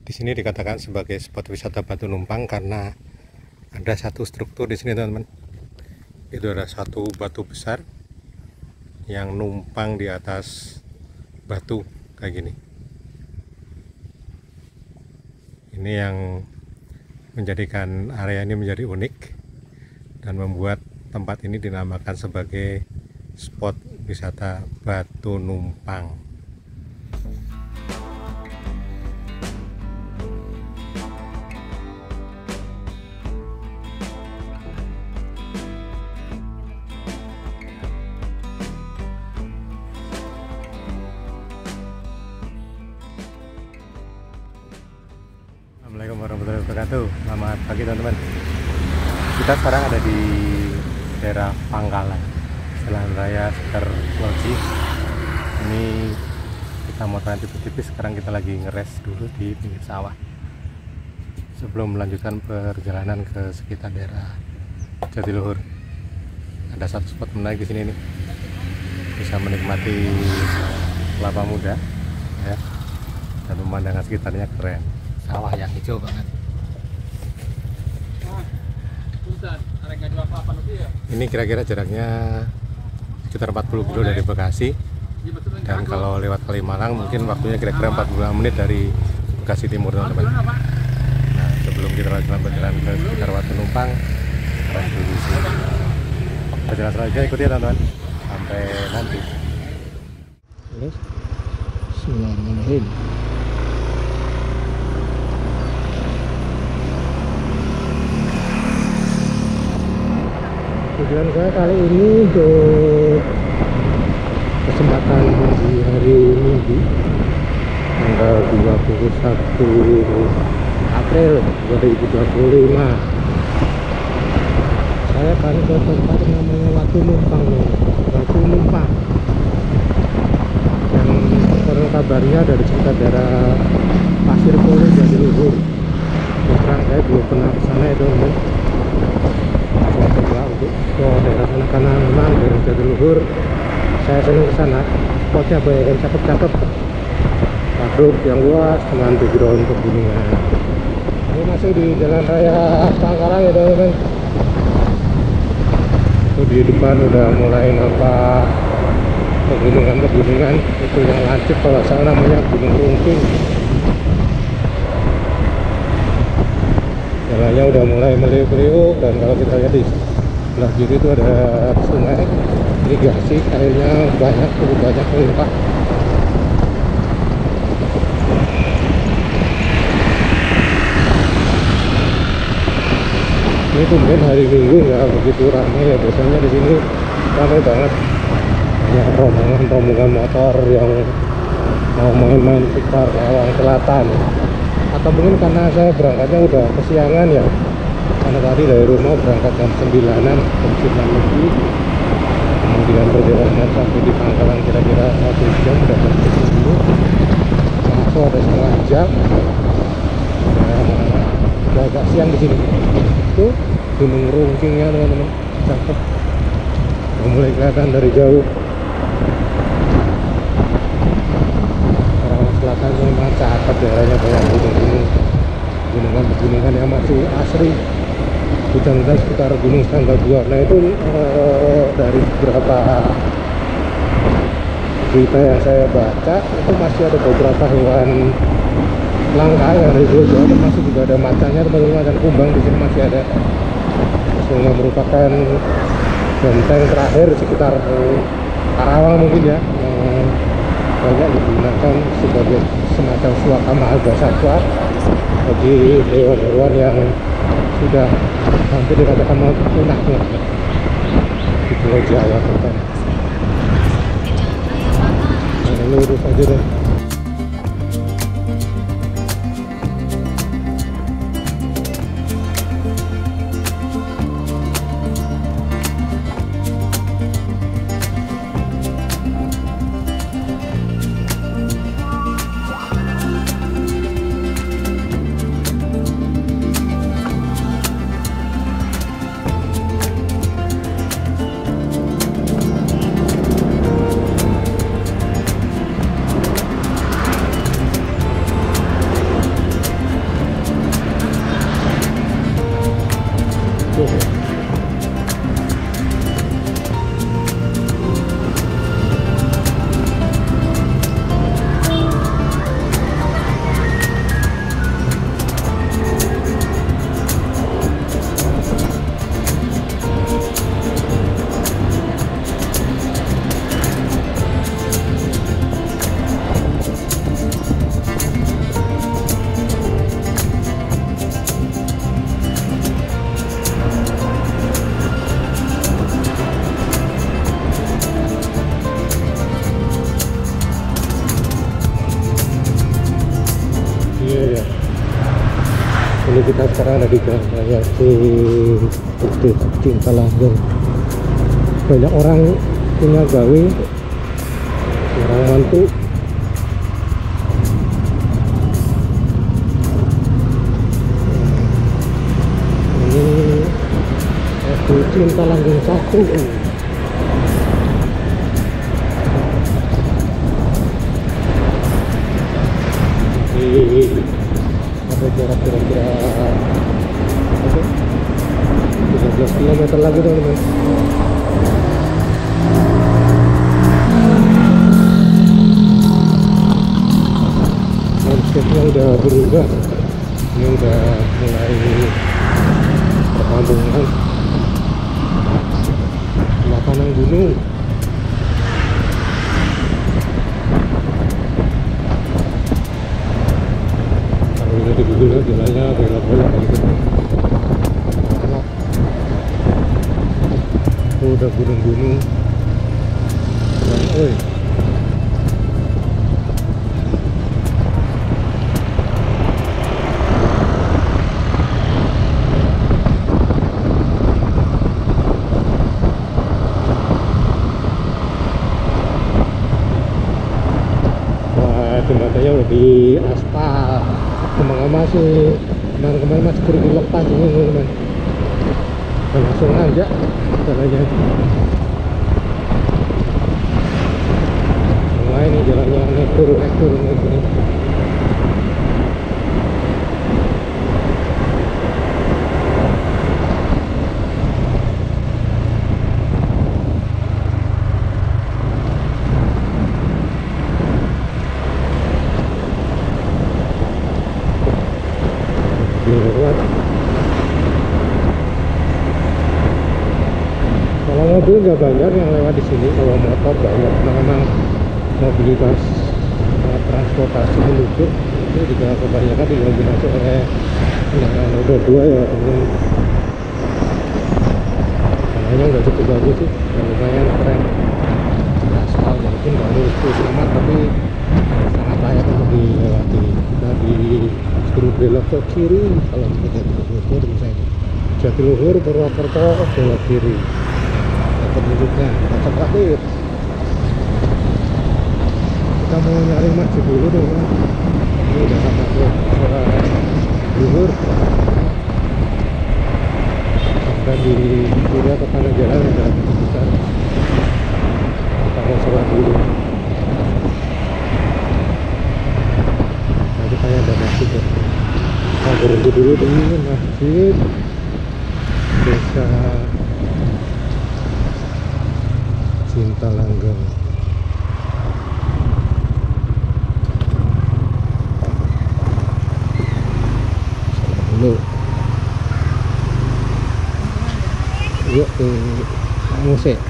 Di sini dikatakan sebagai spot wisata Batu Numpang karena ada satu struktur di sini, teman-teman. Itu ada satu batu besar yang numpang di atas batu kayak gini. Ini yang menjadikan area ini menjadi unik dan membuat tempat ini dinamakan sebagai spot wisata Batu Numpang. Assalamualaikum warahmatullahi wabarakatuh. Selamat pagi, teman-teman. Kita sekarang ada di daerah Pangkalan, Jalan Raya sekitar Loji. Ini kita motoran tipis-tipis. Sekarang kita lagi ngeres dulu di pinggir sawah sebelum melanjutkan perjalanan ke sekitar daerah Jatiluhur. Ada satu spot menarik di sini nih, bisa menikmati kelapa muda ya, dan pemandangan sekitarnya keren. Sawah yang hijau banget. Ini kira-kira jaraknya sekitar 40 km dari Bekasi, dan kalau lewat Kalimalang mungkin waktunya kira-kira 45 menit dari Bekasi Timur, teman-teman. Nah, sebelum kita lanjutkan perjalanan ke sekitar Batu Numpang, perjalanan selanjutnya ikuti ya, teman-teman, sampai nanti. Bismillahirrahmanirrahim. Tujuan saya kali ini untuk kesempatan di hari Minggu tanggal 21 April 2025, saya akan ke tempat namanya Batu Numpang. Batu Numpang yang konon kabarnya dari sekitar daerah Pasir Polo, Jatiluhur. Terang saya belum pernah ke sana ya, teman-teman. Coba untuk ke daerah sana karena memang dari Jatiluhur saya sering ke sana. Spotnya banyak yang cakep-cakep, waduk yang luas dengan background pegunungan. Ini masih di Jalan Raya Pangkalan ya, teman-teman. Itu di depan udah mulai nampak pegunungan itu yang lancip, kalau saya namanya Gunung Rungking. Jalannya udah mulai meliuk-liuk, dan kalau kita lihat di sebelah kiri itu ada sungai irigasi, airnya cukup banyak melimpah. Ini kemudian hari Minggu nggak begitu ramai ya, biasanya di sini ramai banget, banyak rombongan motor yang mau main-main sekitar Lawang Selatan. Atau mungkin karena saya berangkatnya udah kesiangan ya, karena tadi dari rumah berangkat jam 9-an, jam 9 lebih, kemudian perjalanan sampai di Pangkalan kira-kira 1 jam, udah berangkat dulu, langsung ada setengah jam, udah agak siang di sini. Itu Gunung Rungkingnya, teman-teman, cakep, udah mulai kelihatan dari jauh. Selatan memang cakep, daerahnya banyak gunungan yang masih asri. Hujan-hujan sekitar Gunung Sangga 2. Nah itu dari beberapa berita yang saya baca, itu masih ada beberapa hewan langka yang dari Jawa, termasuk juga ada macannya, teman-teman, dan kumbang di sini masih ada. Sehingga merupakan benteng terakhir sekitar Karawang mungkin ya, banyak digunakan sebagai semacam suaka marga satwa bagi hewan-hewan yang sudah hampir dikatakan mau punah di Pulau Jawa, teman. Nah, ini lurus aja deh. kita sekarang ada di Jalan Raya Cinta Langgeng. Banyak orang punya gawe, orang mantu. Ini Cinta Langgeng 1. Ada jarak kira-kira 13 km lagi teman-teman. Landscape-nya udah berubah, ini udah mulai perkampungan, lapangan gunung. Di Google jalannya belok-belok gitu. Oh, udah gunung-gunung. Oi. Wah, jembatannya udah di aspal. Kemarin masih perlu dilepas ini teman-teman. Langsung aja jalannya. Nah ini jalannya naik turun gini. Kalau mobil nggak banyak yang lewat di sini, kalau motor banyak. Karena memang mobilitas transportasi menuju itu juga kebanyakan didominasi oleh kendaraan roda 2 ya teman. Jalannya udah cukup bagus sih, lumayan keren. Aspal mungkin nggak mulus amat, tapi sangat layak untuk dilewati. Kita disuruh belok ke kiri kalau kita Jatiluhur misalnya. Jatiluhur, Purwokerto, belok kiri. Penduduknya tetap terakhir. Kita mau nyari masjid dulu deh kan. Ini udah masuk Luhur. Dan di kiri ke kanan jalan ada besar. Kita mau sholat dulu. Nanti kayak ada masjid ya. Kita berhenti dulu di masjid Desa Cinta Langgeng. Dulu yuk ke musik.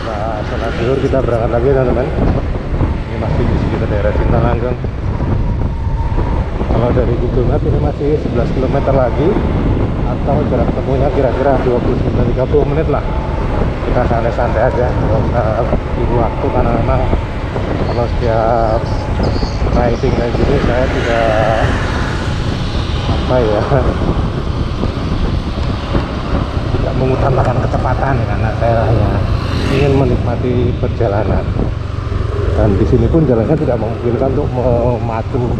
Nah, sholat zuhur kita berangkat lagi teman-teman. Ini masih di sekitar daerah Cinta Langgeng. Kalau dari Google Maps ini masih 11 km lagi, atau jarak tempuhnya kira-kira 29-30 menit lah. Kita santai-santai aja, nggak usah ibu waktu, karena memang kalau setiap riding kayak gini saya tidak tidak mengutamakan kecepatan, karena saya hanya ingin menikmati perjalanan. Dan di sini pun jalannya tidak memungkinkan untuk memacu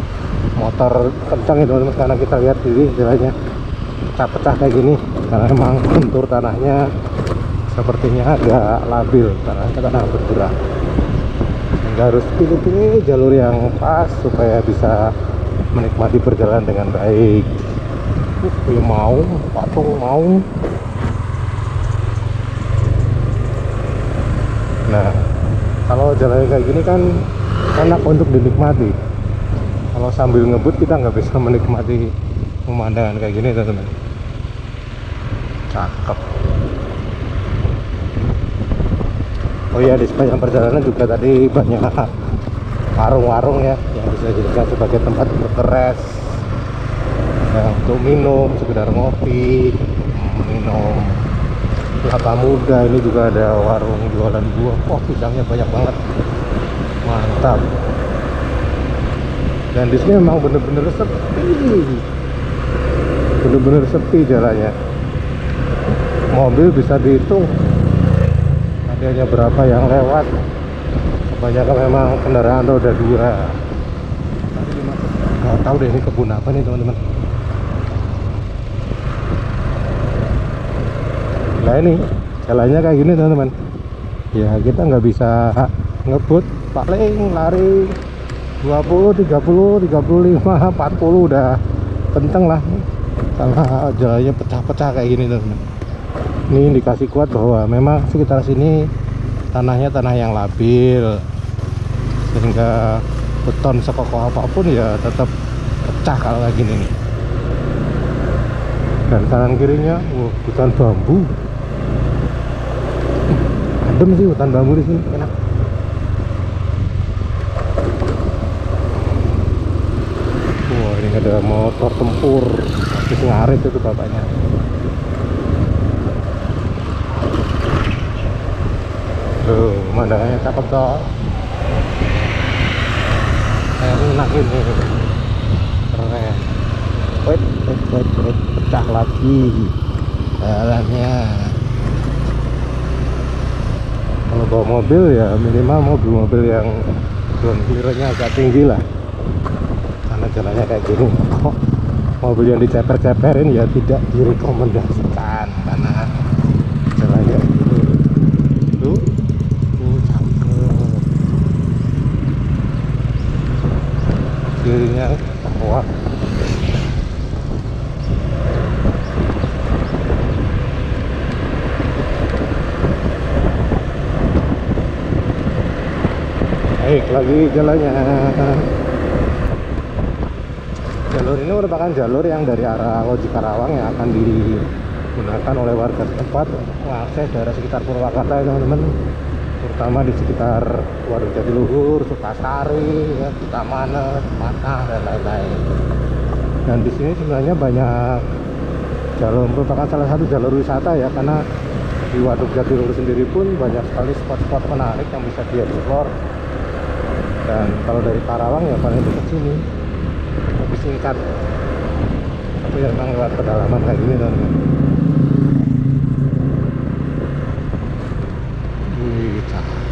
motor kencang ya teman-teman, karena kita lihat di jalannya pecah-pecah kayak gini, karena memang kontur tanahnya sepertinya agak labil karena kadang bergerak, sehingga harus pilih-pilih jalur yang pas supaya bisa menikmati perjalanan dengan baik. Mau patung mau. Nah, kalau jalan kayak gini kan enak untuk dinikmati. Kalau sambil ngebut kita nggak bisa menikmati pemandangan kayak gini teman-teman. Cakep. Oh iya, di sepanjang perjalanan juga tadi banyak warung-warung ya yang bisa dijadikan sebagai tempat berkeres ya, untuk minum, sekedar ngopi, minum kelapa muda. Ini juga ada warung jualan buah. Oh, pisangnya banyak banget, mantap. Dan di sini memang bener-bener sepi jalannya. Mobil bisa dihitung tadi hanya berapa yang lewat. Kebanyakan memang kendaraan roda 2. Nggak tahu deh ini kebun apa nih teman-teman. Nah ini jalannya kayak gini teman-teman. Ya kita nggak bisa ngebut, paling lari 20, 30, 35, 40 udah kenceng lah. Karena jalannya pecah-pecah kayak gini teman-teman. Ini indikasi kuat bahwa memang sekitar sini tanahnya tanah yang labil, sehingga beton sekokoh apapun ya tetap pecah kalau kayak gini nih. Dan kanan kirinya hutan bambu. Adem sih hutan bambu di sini, enak. Wah ini ada motor tempur, habis ngarit itu bapaknya. Tuh pemandangannya cakep toh. Enak ini, keren. Wait, pecah lagi jalannya. Kalau bawa mobil ya minimal mobil-mobil yang ground clearance-nya agak tinggi lah, karena jalannya kayak gini. Kok mobil yang diceper-ceperin ya tidak direkomendasikan karena jalannya kayak gini. Tuh cakep. Kirinya wah. Baik, lagi jalannya. Jalur ini merupakan jalur yang dari arah Loji Karawang yang akan digunakan oleh warga setempat mengakses daerah sekitar Purwakarta ya teman-teman, terutama di sekitar Waduk Jatiluhur, Sukasari, ya, Sukamana, Patah dan lain-lain. Dan di sini sebenarnya banyak jalur, merupakan salah satu jalur wisata ya, karena di Waduk Jatiluhur sendiri pun banyak sekali spot-spot menarik yang bisa dieksplor. Dan kalau dari Karawang ya paling dekat sini, lebih singkat, tapi ya memang lewat pedalaman kayak gini teman-teman. Wih cakep,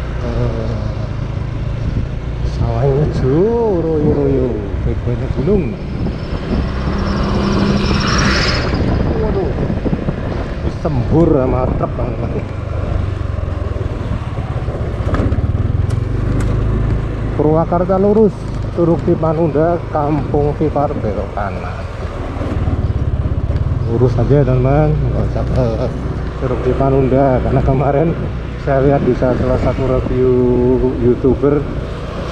sawahnya royo-royo, baik-baiknya gunung. Waduh, disembur sama truk teman-teman. Purwakarta lurus, Curug Cipanunda, Kampung Vipar belok kanan. Lurus aja teman-teman, nggak usah ke Curug Cipanunda, karena kemarin saya lihat di salah satu review YouTuber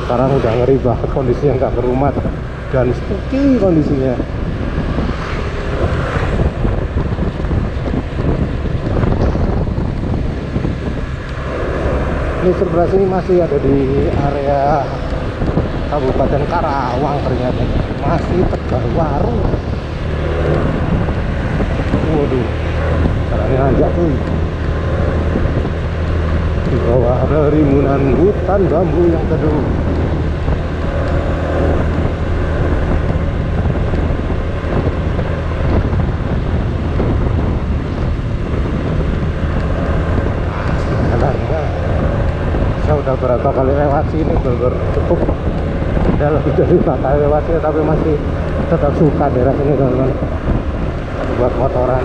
sekarang udah ngeri banget kondisinya, nggak berumat dan spooky kondisinya. Ini sebelah sini masih ada di area Kabupaten Karawang, ternyata masih Tegalwaru. Waduh, jalannya nanjak tuh. Di bawah ada rimbunan hutan bambu yang teduh. Saya udah berapa kali lewat sini, cukup udah lebih dari 5 kali lewat sini, tapi masih tetap suka daerah sini teman-teman, buat motoran.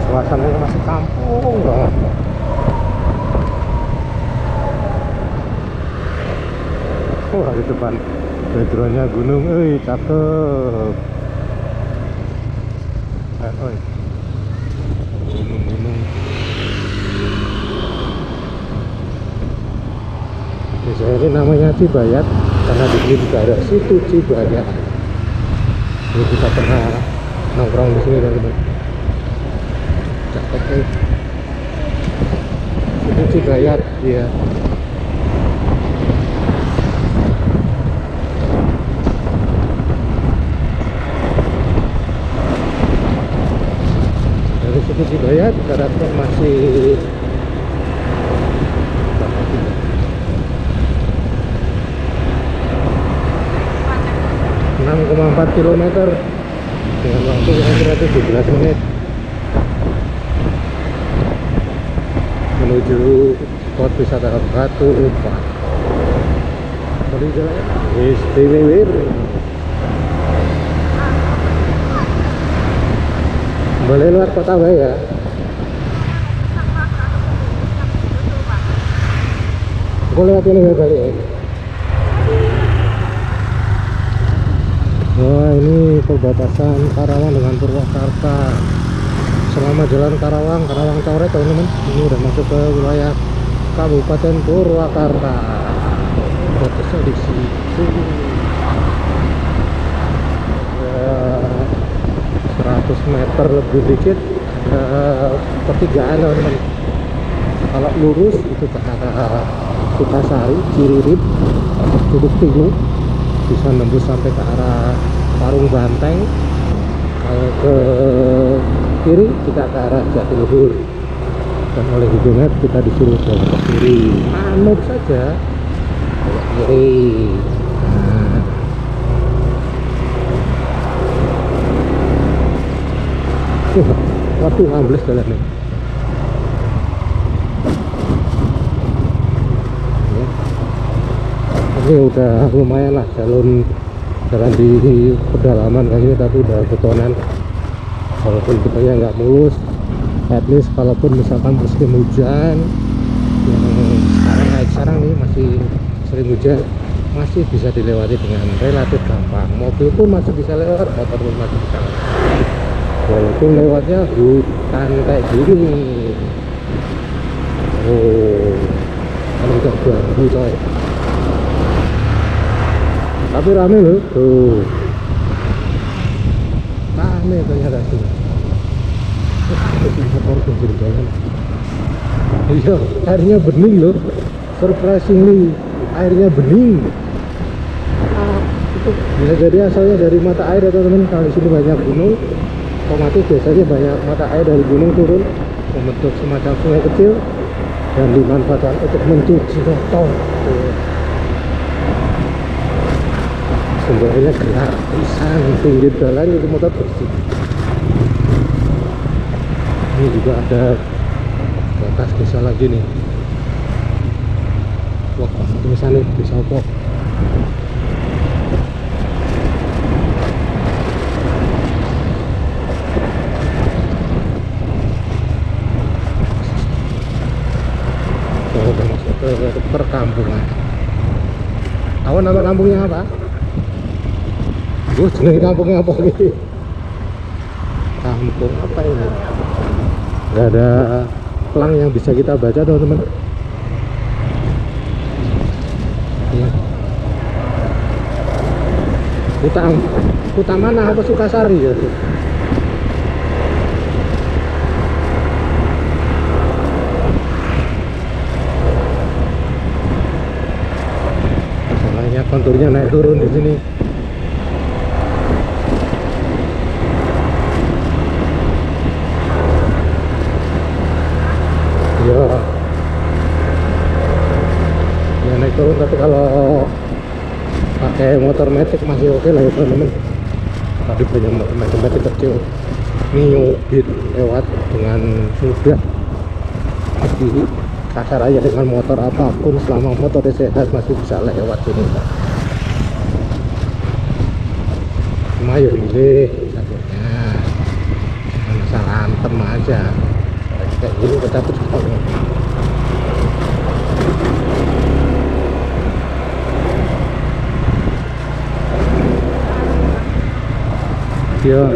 Suasananya masih kampung banget. Wah di depan backgroundnya gunung, cakep. Gunung-gunung. Desa ini namanya Cibayat karena di sini juga ada situ Cibayat. Jadi kita pernah nongkrong di sini teman-teman. Cakep nih. Situ Cibayat, ya. Suku Sidayat daratnya masih 6,4 km dengan waktu kira-kira 17 menit menuju spot wisata Batu Umpan. Tadi jalannya istimewa. Boleh luar kota baik ya. Aku lewat ini kali ya. Wah, ini perbatasan Karawang dengan Purwakarta. Selama jalan Karawang Coret teman-teman, ini udah masuk ke wilayah Kabupaten Purwakarta. Batasnya di situ. 100 meter lebih dikit pertigaan teman-teman. Kalau lurus itu ke arah Sukasari, Ciririp, Cuduk Tilu, bisa nembus sampai ke arah Parung Banteng. Kalau ke kiri kita ke arah Jatiluhur, dan oleh hidungnya kita disuruh belok ke kiri, manut saja belok kiri. Waduh, ambles jalannya. Ini udah lumayan lah jalan di pedalaman kayak gini, tapi udah betonan. Walaupun betulnya nggak mulus, at least kalaupun misalkan musim hujan yang sekarang nih masih sering hujan, masih bisa dilewati dengan relatif gampang. Mobil pun masih bisa lewat, motor pun masih bisa lewat, walaupun lewatnya hutan kayak gini. Oh, kan udah bambu coy, tapi rame loh tuh, rame ternyata sih. Motor pinggir jalan, iya, airnya bening loh, surprisingly airnya bening. Itu bisa jadi asalnya dari mata air ya teman-teman. Kalau di sini banyak gunung, otomatis biasanya banyak mata air dari gunung turun membentuk semacam sungai kecil dan dimanfaatkan untuk mencuci motor. Sumbernya gratisan, pinggir jalan itu motor bersih. Ini juga ada batas desa lagi nih. Wah, tulisannya desa Pok. Udah masuk ke perkampungan. Tahu nama kampungnya apa? Gue jenenge kampungnya apa nih? Kampung apa ini? Gak ada pelang yang bisa kita baca teman-teman. Ya. Kuta mana apa Sukasari ya? Soalnya konturnya naik turun di sini. Ya naik turun, tapi kalau pakai motor metik masih oke lah ya teman-teman. Tadi banyak motor metik kecil, nyubit lewat dengan mudah. Jadi kasar aja dengan motor apapun, selama motornya sehat masih bisa lewat sini. Cuma ya ini takutnya masalah antem aja kayak gini, ketaput sekali. Ya. Oh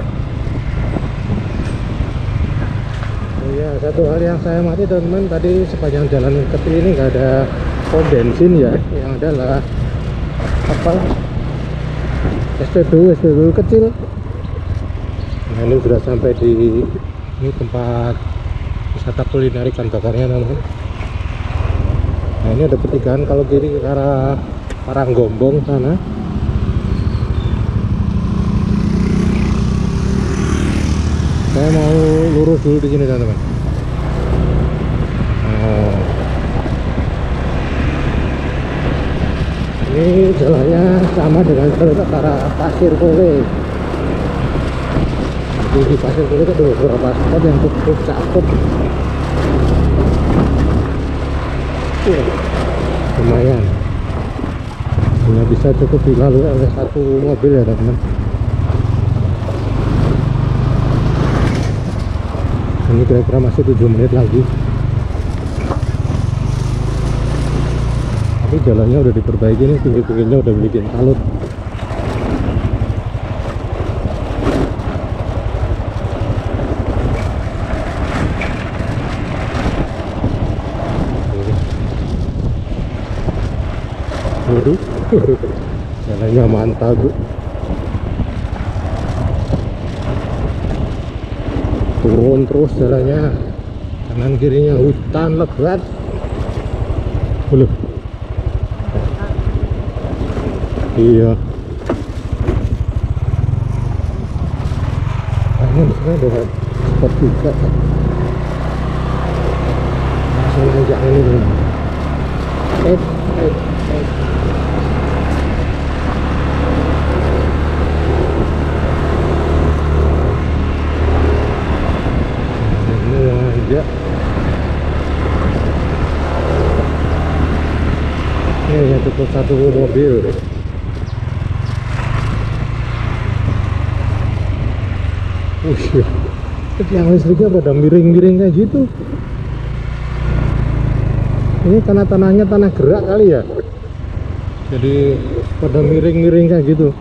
ya, satu hal yang saya mati teman-teman, tadi sepanjang jalan kecil ini nggak ada pom bensin ya, yang adalah apa, SPBU kecil. Nah, ini sudah sampai di ini tempat wisata kuliner ikan bakarnya teman-teman. Nah, ini ada pertigaan kalau kiri ke arah Paranggombong sana. Saya mau lurus dulu di sini teman-teman. Oh. Ini jalannya sama dengan jalur antara Pasir Kole. Jadi di Pasir Kole itu ada beberapa spot yang cukup cakep. Lumayan. Hanya bisa cukup dilalui oleh satu mobil ya teman-teman. Ini kira-kira masih 7 menit lagi. Tapi jalannya udah diperbaiki nih, pinggir-pinggirnya udah bikin kalut. Waduh, jalannya mantap Bu. Turun terus jalannya, kanan kirinya hutan lebat. Belum. Iya. Ini sebenarnya ada spot juga. Langsung aja ini dulu. Aja. Ini hanya cukup satu mobil. Yang listriknya pada miring-miring kayak gitu. Ini karena tanahnya tanah gerak kali ya, jadi pada miring-miring kayak gitu.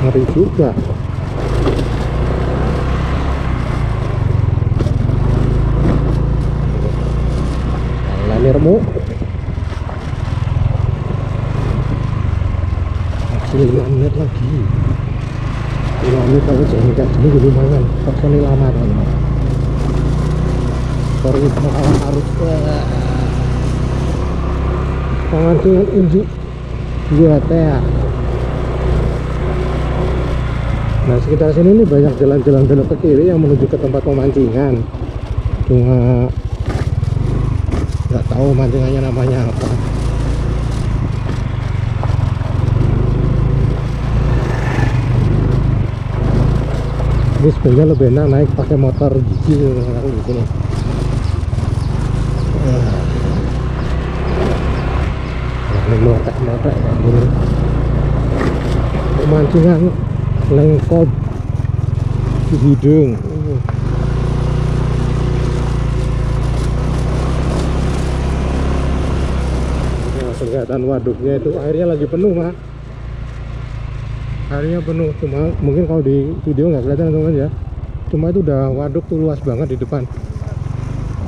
Ngeri juga. Lermu masih 5 menit lagi. 5 menit kalau jalan kayak gini lumayan, personil lama teman-teman. Baru mengawal arus pemancingan unjuk dua TA. Nah sekitar sini nih banyak jalan-jalan belok ke kiri yang menuju ke tempat pemancingan. Cuma nggak tahu mancingannya namanya apa. Ini sebenarnya lebih enak naik pakai motor gigi di sini. Melotek kayak gini. Pemancingan lengkop di hidung. Kelihatan waduknya itu airnya lagi penuh Mas. Airnya penuh, cuma mungkin kalau di video nggak kelihatan teman-teman ya. Cuma itu udah waduk tuh luas banget di depan.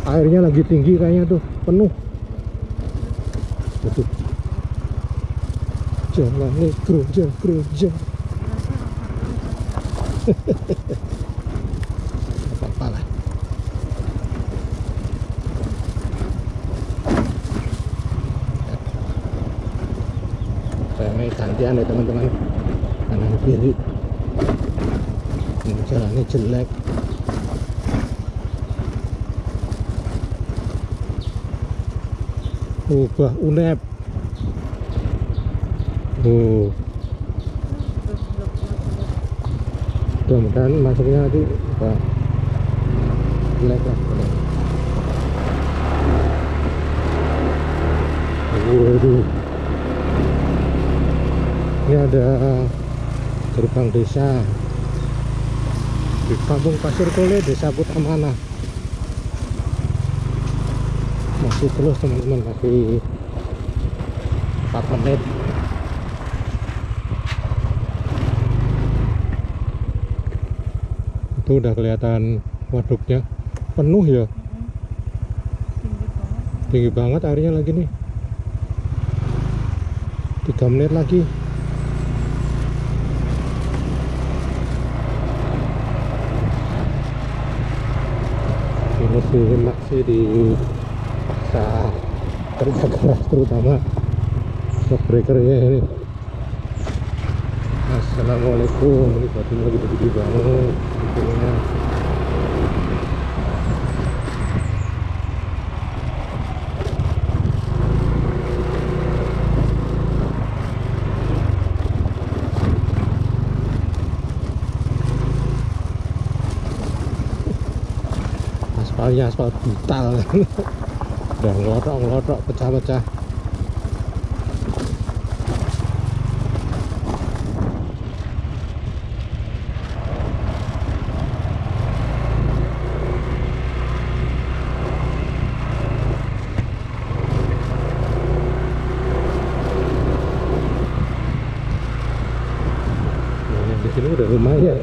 Airnya lagi tinggi kayaknya tuh penuh. Betul. Jalan geroja. Apa-apa lah. Saya gantian ya teman-teman, kanan kiri. Ini jalannya jelek. Ubah UNEP. Mudah-mudahan masuknya nanti Pak jelek lah. Waduh, ini ada gerbang desa di Kampung Pasir Kole, Desa Putamana. Masih terus teman-teman, masih 4 menit. Itu udah kelihatan waduknya penuh ya. Tinggi banget airnya lagi nih. 3 menit lagi. Ini masih di paksa kerja keras, terutama shock breakernya ini. Assalamualaikum, ini batunya gede-gede banget. Itunya. Aspalnya aspal brutal. Udah ngelotok pecah-pecah. Di sini udah lumayan.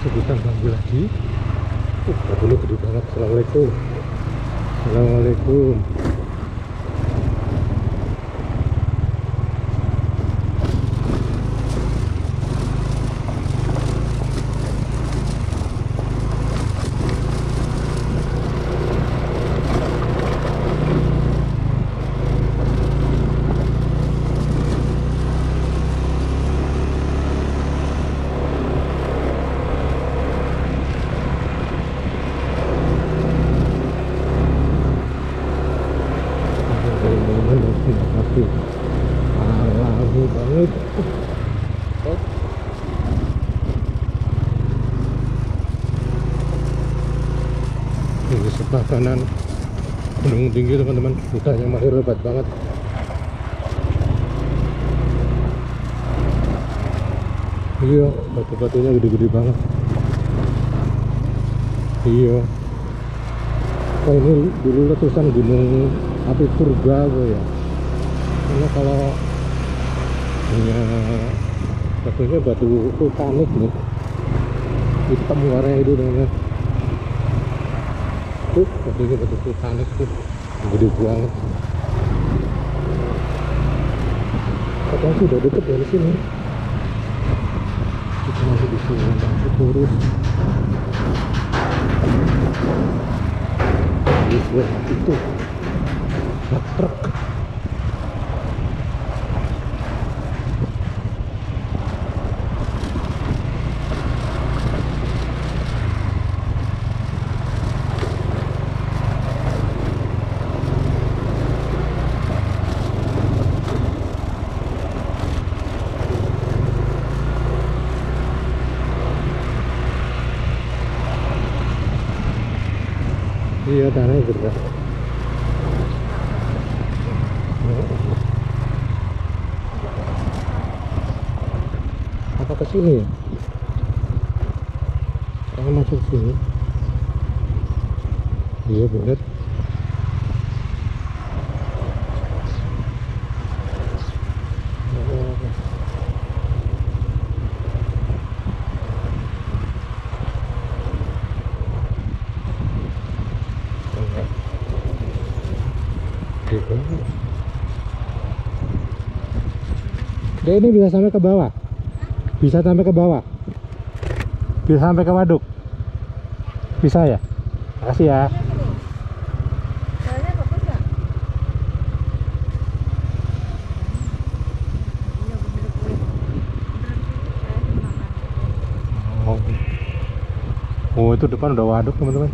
Sebutan bambu lagi. Bambunya gede banget. Assalamualaikum. Assalamualaikum. Alami banget. Ini sebelah kanan gunung tinggi teman-teman, hutannya masih lebat banget. Iya, batu-batunya gede-gede banget. Iya. Oh, ini dulu letusan gunung api purba ya. Karena kalau punya batunya batu vulkanik nih, hitam warnanya itu namanya. Tuh batunya batu vulkanik tuh, gede banget. Katanya sudah deket dari sini. Kita masih di sini, masih turun. Itu truk. Iya, tanahnya gerak. Apa ke sini ya? Saya masuk sini. Iya bener. Dia ini bisa sampai ke bawah. Bisa sampai ke bawah. Bisa sampai ke waduk. Bisa ya? Makasih ya. Oh, itu depan udah waduk teman-teman.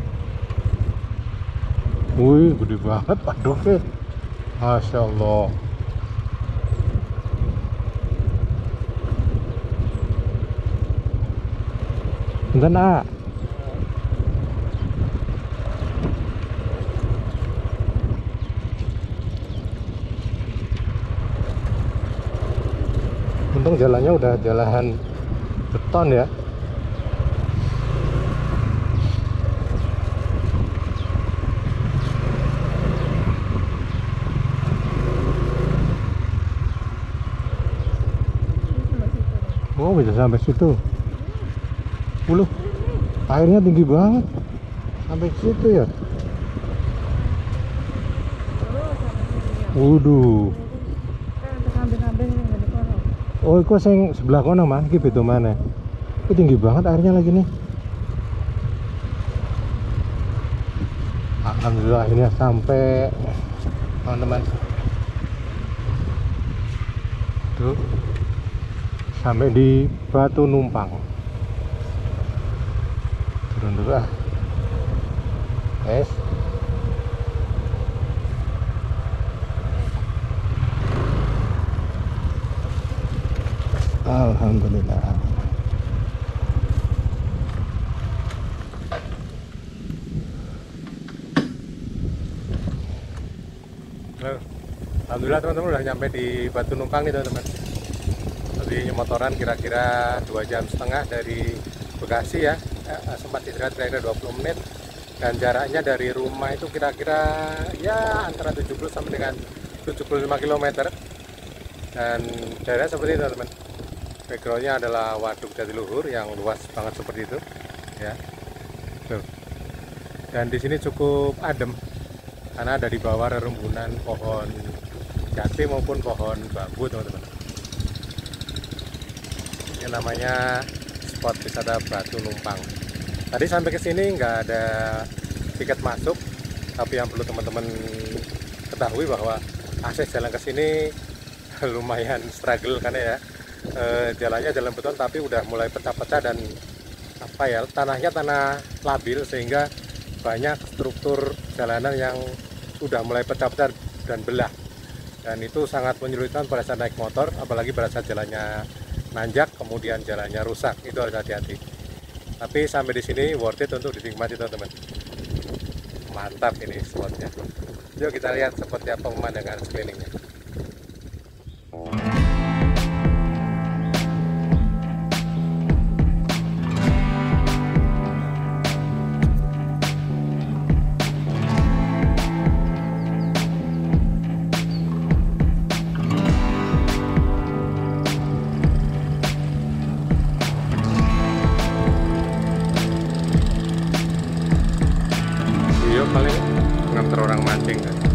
Wih, gede banget waduknya. Masya Allah. Bentar nak. Untung jalannya udah jalan beton ya. Oh, bisa sampai situ. Airnya tinggi banget. Sampai situ ya. Waduh. Oh, itu sing sebelah kono mah, iki beda mana? Ini tinggi banget airnya lagi nih. Alhamdulillah ini sampai, teman-teman. Tuh, sampai di Batu Numpang. Turun dulu ah. Guys. Alhamdulillah. Alhamdulillah teman-teman udah nyampe di Batu Numpang nih teman-teman. Tadi motoran kira-kira 2,5 jam dari Bekasi ya. Sempat istirahat kira-kira 20 menit. Dan jaraknya dari rumah itu kira-kira ya antara 70 sampai dengan 75 km. Dan daerahnya seperti itu teman-teman. Backgroundnya adalah Waduk Jatiluhur yang luas banget seperti itu ya. Tuh. Dan di sini cukup adem karena ada di bawah rerumpunan pohon jati maupun pohon bambu teman-teman. Ini namanya spot wisata Batu Numpang. Tadi sampai ke sini nggak ada tiket masuk, tapi yang perlu teman-teman ketahui bahwa akses jalan ke sini lumayan struggle karena ya jalannya jalan beton tapi udah mulai pecah-pecah dan apa ya, tanahnya tanah labil sehingga banyak struktur jalanan yang udah mulai pecah-pecah dan belah, dan itu sangat menyulitkan pada saat naik motor, apalagi pada saat jalannya nanjak kemudian jalannya rusak. Itu harus hati-hati, tapi sampai di sini worth it untuk dinikmati teman-teman. Mantap ini spotnya. Yuk kita lihat seperti apa pemandangan sekelilingnya. Paling nganter orang mancing kan.